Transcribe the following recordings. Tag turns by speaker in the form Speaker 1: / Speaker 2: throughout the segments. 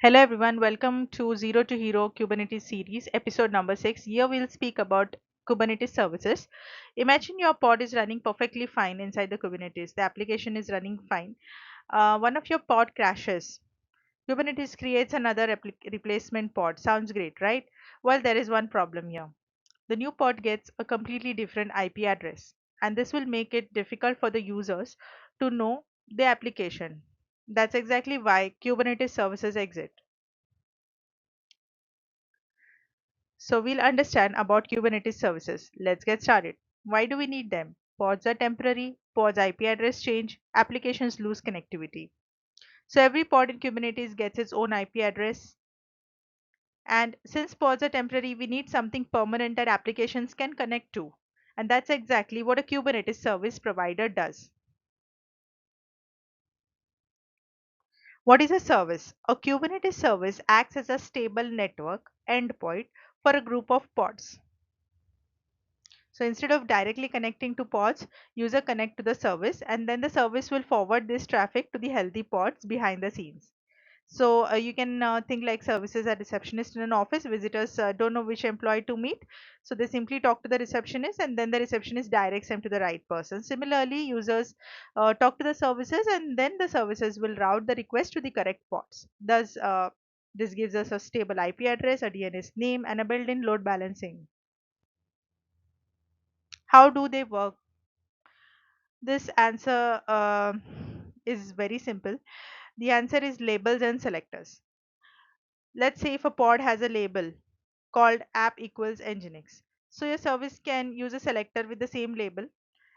Speaker 1: Hello everyone, welcome to Zero to Hero Kubernetes series, episode number 6. Here we'll speak about Kubernetes services. Imagine your pod is running perfectly fine inside the Kubernetes. The application is running fine. One of your pod crashes. Kubernetes creates another replacement pod. Sounds great, right? Well, there is one problem here. The new pod gets a completely different IP address, and this will make it difficult for the users to know the application. That's exactly why Kubernetes services exist. So we'll understand about Kubernetes services. Let's get started. Why do we need them? Pods are temporary, pods IP address change, applications lose connectivity. So every pod in Kubernetes gets its own IP address. And since pods are temporary, we need something permanent that applications can connect to. And that's exactly what a Kubernetes service provider does. What is a service? A Kubernetes service acts as a stable network endpoint for a group of pods. So instead of directly connecting to pods, user connect to the service and then the service will forward this traffic to the healthy pods behind the scenes. So you can think like services are receptionist in an office. Visitors don't know which employee to meet. So they simply talk to the receptionist and then the receptionist directs them to the right person. Similarly, users talk to the services and then the services will route the request to the correct pods. Thus, this gives us a stable IP address, a DNS name, and a built-in load balancing. How do they work? This answer is very simple. The answer is labels and selectors. Let's say if a pod has a label called app equals nginx. So your service can use a selector with the same label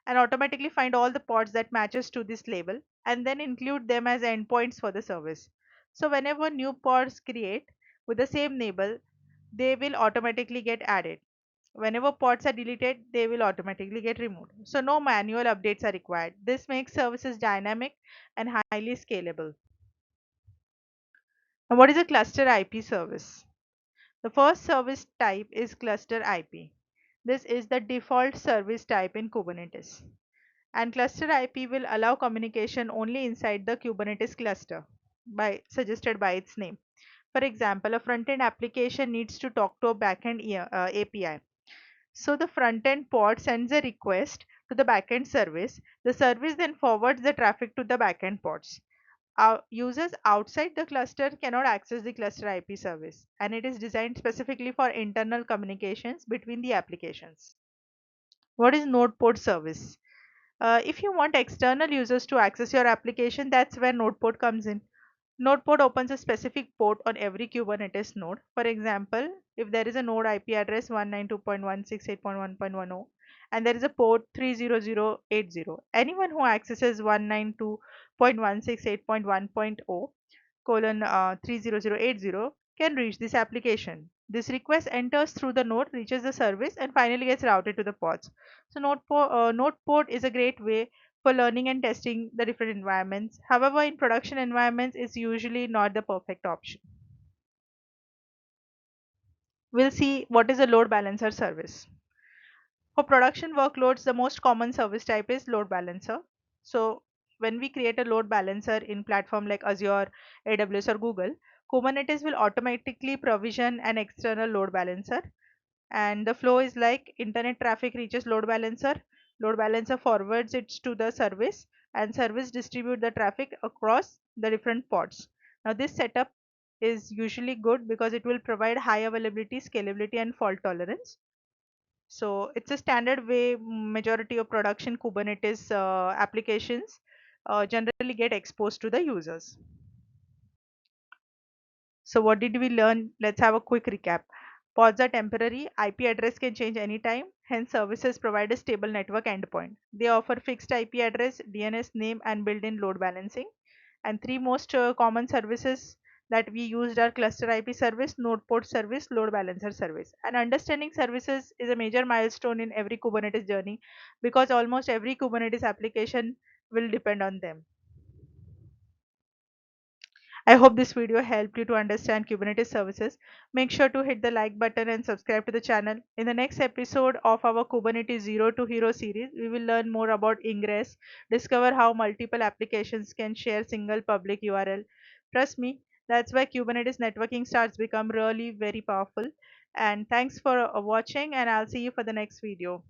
Speaker 1: and automatically find all the pods that matches to this label and then include them as endpoints for the service. So whenever new pods create with the same label, they will automatically get added. Whenever pods are deleted, they will automatically get removed. So no manual updates are required. This makes services dynamic and highly scalable. Now, what is a cluster IP service? The first service type is cluster IP. This is the default service type in Kubernetes. And cluster IP will allow communication only inside the Kubernetes cluster suggested by its name. For example, a front-end application needs to talk to a backend API. So the front-end pod sends a request to the backend service. The service then forwards the traffic to the backend pods. Our users outside the cluster cannot access the cluster IP service, and it is designed specifically for internal communications between the applications. What is NodePort service? If you want external users to access your application, that's where NodePort comes in. NodePort opens a specific port on every Kubernetes node. For example, if there is a node IP address 192.168.1.10 and there is a port 30080, anyone who accesses 192.168.1.0 colon 30080 can reach this application. This request enters through the node, reaches the service, and finally gets routed to the pods. So NodePort is a great way for learning and testing the different environments. However, in production environments, it's usually not the perfect option. We'll see what is a load balancer service. For production workloads, the most common service type is load balancer. So when we create a load balancer in platform like Azure, AWS or Google, Kubernetes will automatically provision an external load balancer. And the flow is like internet traffic reaches load balancer forwards it to the service, and service distribute the traffic across the different pods. Now this setup is usually good because it will provide high availability, scalability and fault tolerance. So it's a standard way majority of production Kubernetes applications generally get exposed to the users. So what did we learn? Let's have a quick recap. Pods are temporary, IP address can change anytime, hence services provide a stable network endpoint. They offer fixed IP address, DNS name and built-in load balancing. And three most common services that we used are cluster IP service, NodePort service, load balancer service. And understanding services is a major milestone in every Kubernetes journey because almost every Kubernetes application will depend on them. I hope this video helped you to understand Kubernetes services. Make sure to hit the like button and subscribe to the channel. In the next episode of our Kubernetes Zero to Hero series, we will learn more about ingress, discover how multiple applications can share single public URL. Trust me, That's why Kubernetes networking starts become really very powerful. And thanks for watching, and I'll see you for the next video.